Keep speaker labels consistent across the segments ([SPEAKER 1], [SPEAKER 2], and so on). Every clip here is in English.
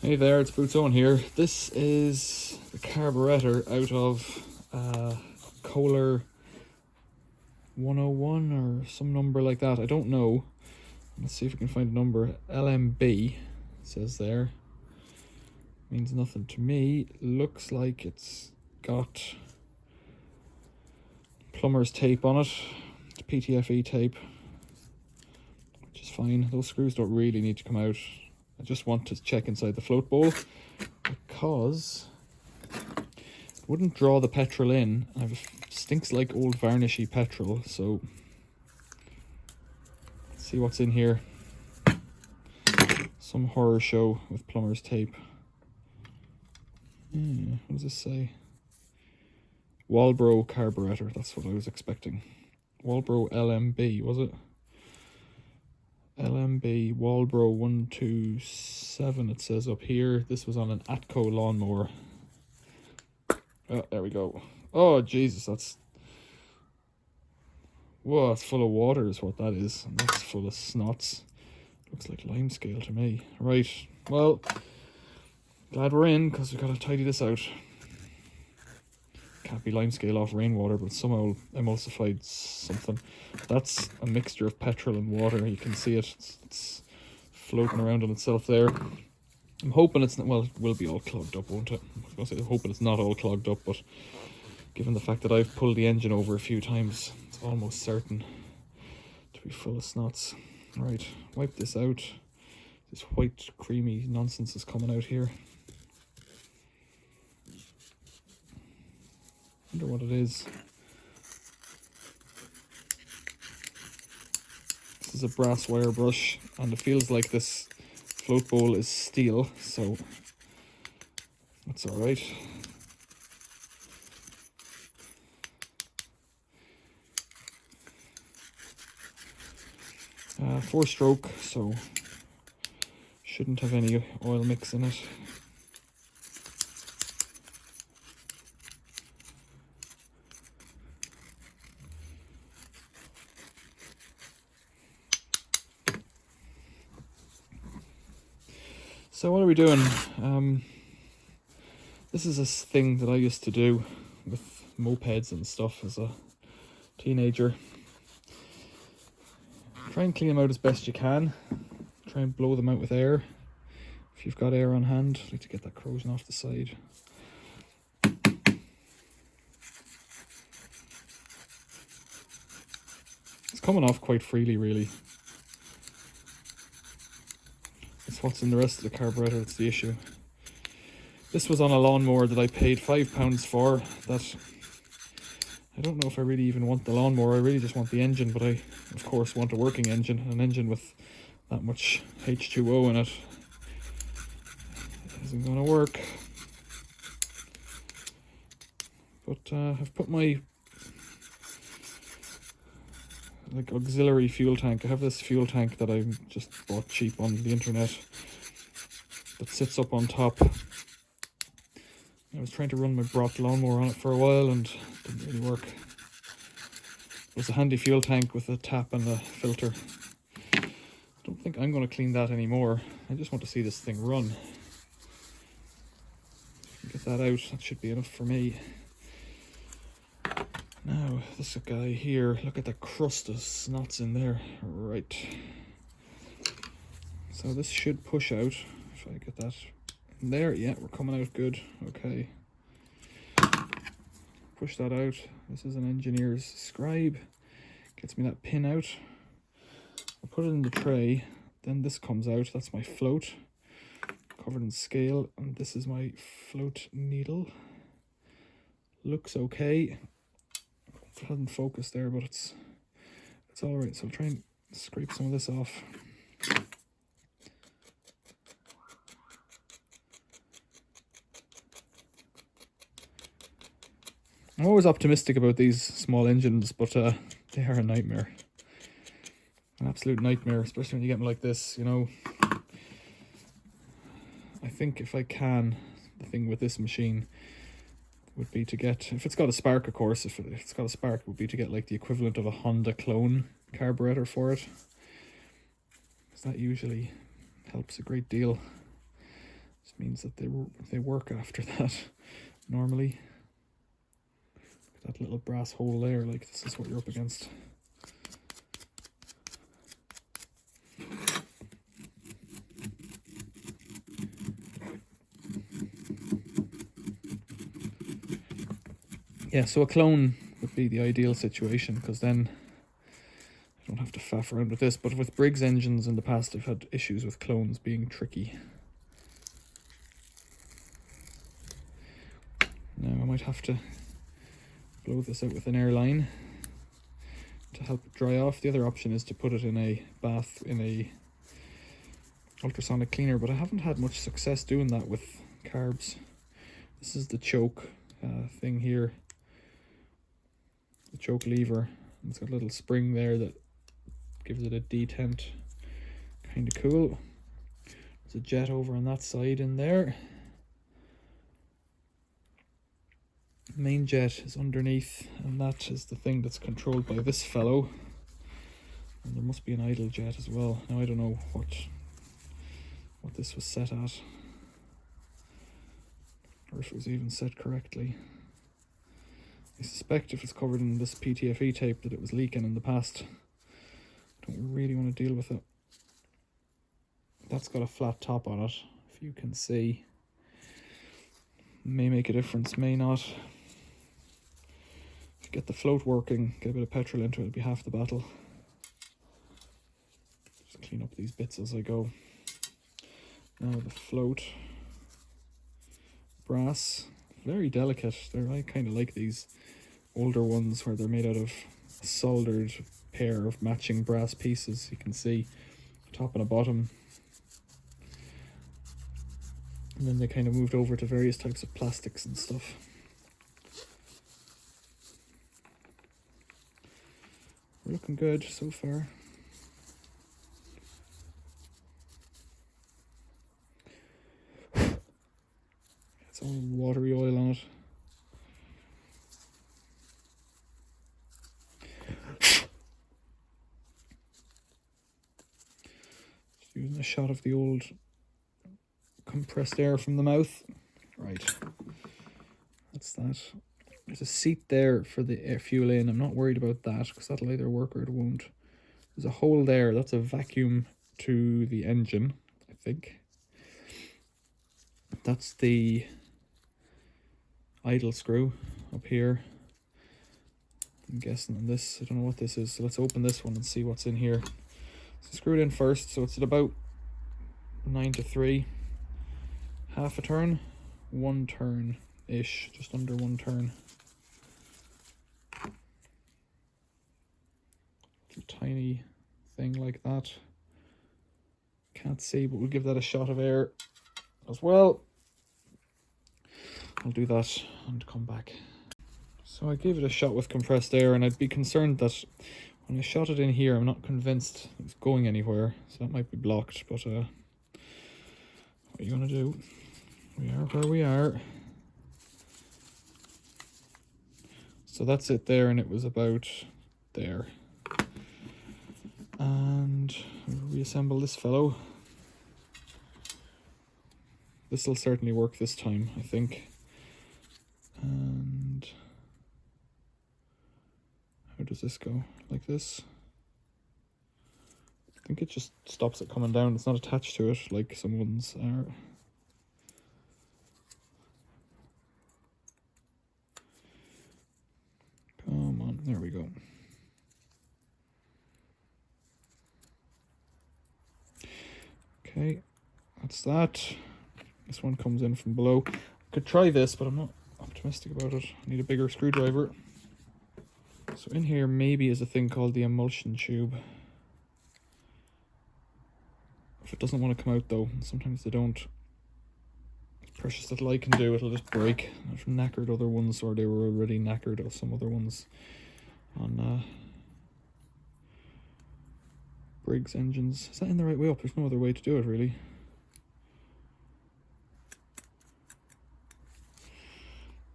[SPEAKER 1] Hey there, it's Boots Owen here. This is the Carburettor out of Kohler 101 or some number like that. I don't know. Let's see if we can find a number. LMB, it says there. Means nothing to me. Looks like it's got plumber's tape on it. It's PTFE tape, which is fine. Those screws don't really need to come out. I just want to check inside the float bowl because it wouldn't draw the petrol in. It stinks like old varnishy petrol, so let's see what's in here. Some horror show with plumber's tape. What does this say? Walbro carburetor, that's what I was expecting. Walbro LMB, was it? LMB Walbro 127 it says up here. This was on an Atco lawnmower. Oh, there we go. Oh Jesus, that's... Whoa, it's full of water is what that is. And that's full of snots. Looks like lime scale to me. Right, well, glad we're in because we've got to tidy this out. Can't be lime scale off rainwater, but somehow emulsified something. That's a mixture of petrol and water. You can see it. It's floating around on itself there. I'm hoping it's not, well, it will be all clogged up, won't it? I was going to say, I'm hoping it's not all clogged up, but given the fact that I've pulled the engine over a few times, it's almost certain to be full of snots. Right, wipe this out. This white creamy nonsense is coming out here. Wonder what it is. This is a brass wire brush, and it feels like this float bowl is steel, so that's all right. Four stroke, so shouldn't have any oil mix in it. So what are we doing? This is a thing that I used to do with mopeds and stuff as a teenager. Try and clean them out as best you can. Try and blow them out with air. If you've got air on hand, I like to get that corrosion off the side. It's coming off quite freely, really. It's what's in the rest of the carburetor that's the issue. This was on a lawnmower that I paid £5 for. That I don't know if I really even want the lawnmower. I really just want the engine, but I of course want a working engine. An engine with that much H2O in it isn't going to work. But I've put my auxiliary fuel tank. I have this fuel tank that I just bought cheap on the internet that sits up on top. I was trying to run my Brock lawnmower on it for a while and it didn't really work. It was a handy fuel tank with a tap and a filter. I don't think I'm going to clean that anymore. I just want to see this thing run. Get that out, that should be enough for me. Now, this guy here, look at the crust of snots in there. Right. So this should push out, if I get that in there. Yeah, we're coming out good. Okay. Push that out. This is an engineer's scribe. Gets me that pin out. I'll put it in the tray. Then this comes out. That's my float. Covered in scale. And this is my float needle. Looks okay. It hasn't focused there, but it's all right. So I'll try and scrape some of this off. I'm always optimistic about these small engines, but they are a nightmare. An absolute nightmare, especially when you get them like this, you know. I think if I can, the thing with this machine would be to get, if it's got a spark, of course, if it's got a spark, it would be to get like the equivalent of a Honda clone carburetor for it, because that usually helps a great deal. Just means that they work after that normally. Look at that little brass hole there, like this is what you're up against. Yeah, so a clone would be the ideal situation, because then I don't have to faff around with this. But with Briggs engines in the past, I've had issues with clones being tricky. Now I might have to blow this out with an airline to help it dry off. The other option is to put it in a bath in a ultrasonic cleaner, but I haven't had much success doing that with carbs. This is the choke thing here, the choke lever. It's got a little spring there that gives it a detent. Kind of cool. There's a jet over on that side in there. Main jet is underneath, and that is the thing that's controlled by this fellow. And there must be an idle jet as well. Now I don't know what this was set at, or if it was even set correctly. I suspect if it's covered in this PTFE tape that it was leaking in the past. I don't really want to deal with it. That's got a flat top on it, if you can see. May make a difference, may not. If you get the float working, get a bit of petrol into it, it'll be half the battle. Just clean up these bits as I go. Now the float. Brass, very delicate. I kind of like these older ones where they're made out of a soldered pair of matching brass pieces. You can see top and a bottom. And then they kind of moved over to various types of plastics and stuff. We're looking good so far. It's all watery oil on it. Just using a shot of the old compressed air from the mouth. Right, that's that. There's a seat there for the air fuel in. I'm not worried about that because that'll either work or it won't. There's a hole there. That's a vacuum to the engine, I think. That's the idle screw up here. I'm guessing on this. I don't know what this is. So let's open this one and see what's in here. So screw it in first. So it's at about 9 to 3. Half a turn, 1 turn-ish, just under 1 turn. A tiny thing like that. Can't see, but we'll give that a shot of air as well. I'll do that and come back. So I gave it a shot with compressed air, and I'd be concerned that when I shot it in here, I'm not convinced it's going anywhere, so that might be blocked, but what are you gonna do? We are where we are. So that's it there, and it was about there. And we'll reassemble this fellow. This will certainly work this time, I think. And how does this go? Like this? I think it just stops it coming down. It's not attached to it like some ones are. Come on, there we go. Okay, that's that. This one comes in from below. I could try this, but I'm not optimistic about it. I need a bigger screwdriver. So in here maybe is a thing called the emulsion tube. If it doesn't want to come out though, sometimes they don't. Precious little I can do, it'll just break. I've knackered other ones, or they were already knackered of some other ones on Briggs engines. Is that in the right way up? There's no other way to do it really.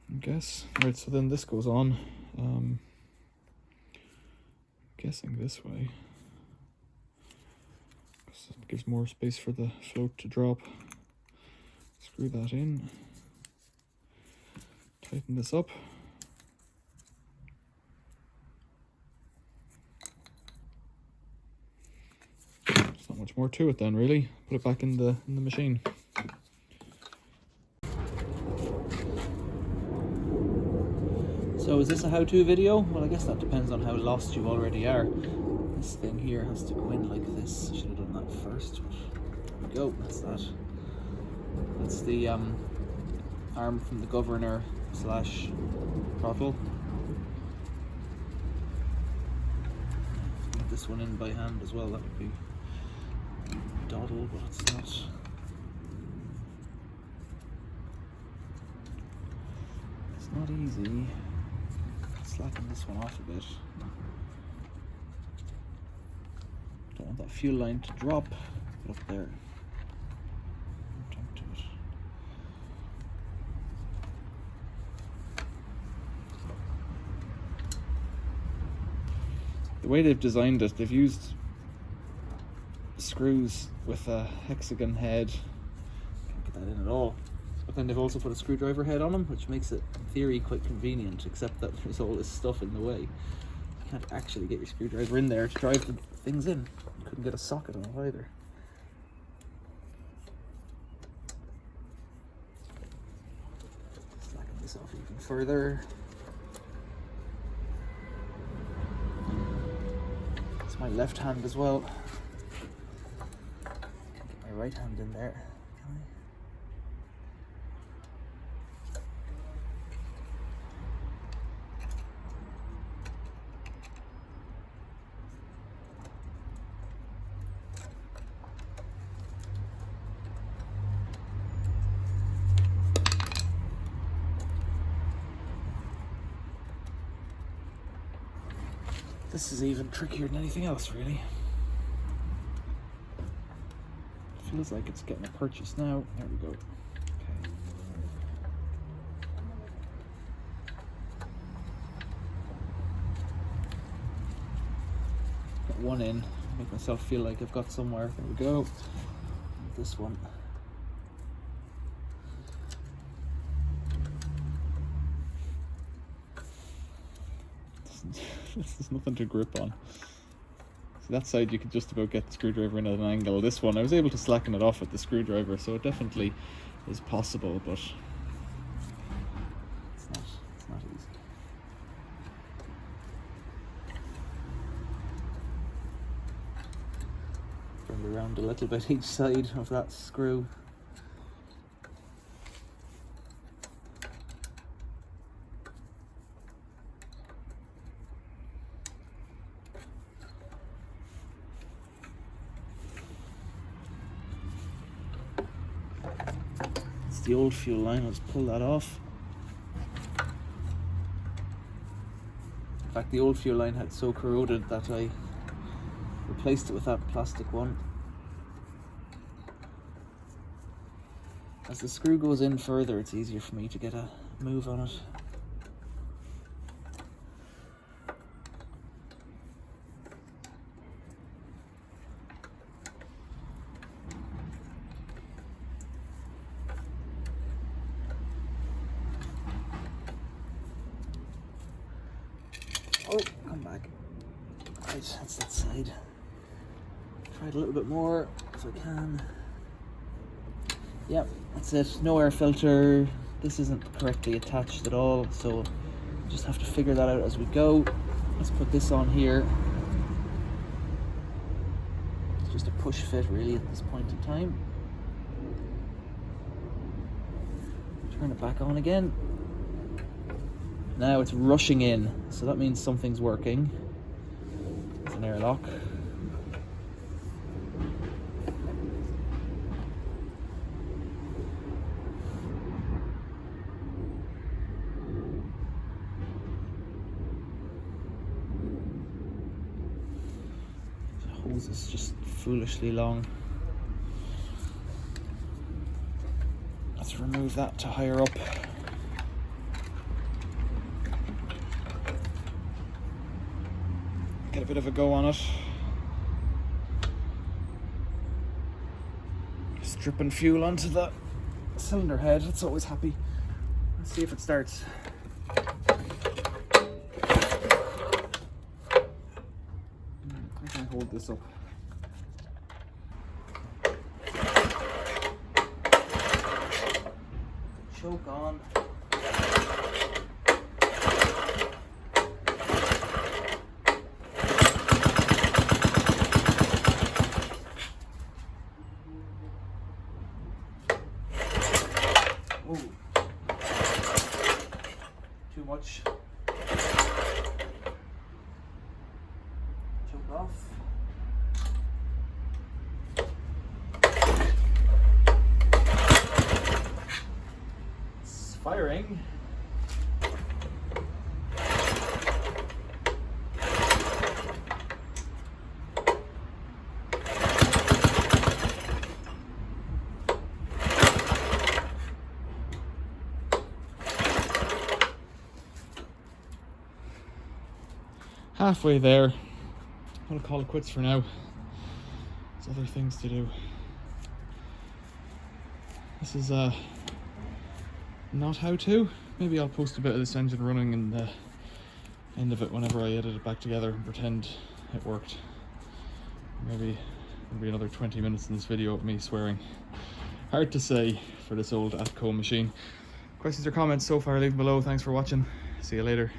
[SPEAKER 1] I guess. Right, so then this goes on. I'm guessing this way. It gives more space for the float to drop. Screw that in. Tighten this up. There's not much more to it then, really. Put it back in the machine.
[SPEAKER 2] So is this a how-to video? Well, I guess that depends on how lost you already are. This thing here has to go in like this. I should have done that first. There we go, that's that. That's the arm from the governor / throttle. Get this one in by hand as well, that would be dawdle, but it's not. It's not easy. Slacken this one off a bit. Don't want that fuel line to drop up there. Jump to it.
[SPEAKER 1] The way they've designed it, they've used screws with a hexagon head.
[SPEAKER 2] Can't get that in at all. But then they've also put a screwdriver head on them, which makes it, in theory, quite convenient, except that there's all this stuff in the way. You can't actually get your screwdriver in there to drive the things in. You couldn't get a socket on it either. Slacken this off even further. It's my left hand as well. Can't get my right hand in there, can I? This is even trickier than anything else, really. Feels like it's getting a purchase now. There we go. Okay. Get one in. Make myself feel like I've got somewhere. There we go. This one.
[SPEAKER 1] This is nothing to grip on. So that side you could just about get the screwdriver in at an angle. This one I was able to slacken it off with the screwdriver, so it definitely is possible, but
[SPEAKER 2] it's not easy. Bring it around a little bit each side of that screw. The old fuel line, let's pull that off. In fact, the old fuel line had so corroded that I replaced it with that plastic one. As the screw goes in further, it's easier for me to get a move on it. Oh, come back. Right, that's that side. Try it a little bit more if I can. Yep, that's it. No air filter. This isn't correctly attached at all, so just have to figure that out as we go. Let's put this on here. It's just a push fit really at this point in time. Turn it back on again. Now it's rushing in, so that means something's working. It's an airlock. The hose is just foolishly long. Let's remove that to higher up. Get a bit of a go on it. Just dripping fuel onto the cylinder head. That's always happy. Let's see if it starts. I can hold this up. Choke on. Ooh. Too much. Choke off. It's firing.
[SPEAKER 1] Halfway there. I'm gonna call it quits for now. There's other things to do. This is not how to. Maybe I'll post a bit of this engine running and the end of it whenever I edit it back together and pretend it worked. Maybe there'll be another 20 minutes in this video of me swearing. Hard to say for this old Atco machine. Questions or comments so far, leave them below. Thanks for watching. See you later.